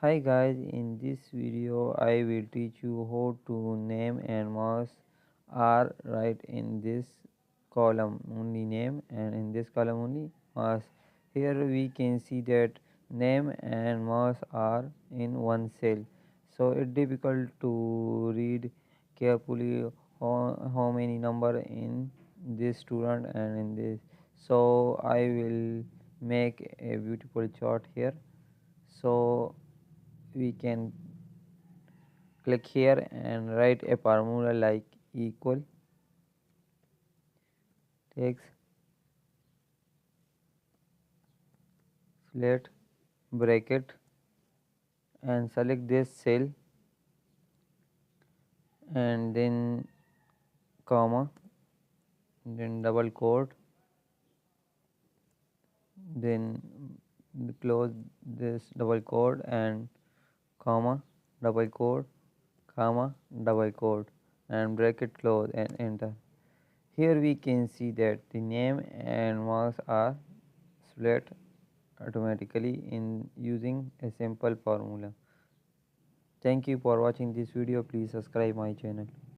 Hi guys, in this video I will teach you how to name and mouse are right in this column only name and in this column only mouse. Here we can see that name and mouse are in one cell, so it's difficult to read carefully how many number in this student and in this. So I will make a beautiful chart here. So we can click here and write a formula like equal takes flat bracket and select this cell and then comma, then double quote, then close this double quote and comma, double quote, comma, double quote, and bracket close and enter. Here we can see that the name and marks are split automatically in using a simple formula. Thank you for watching this video. Please subscribe my channel.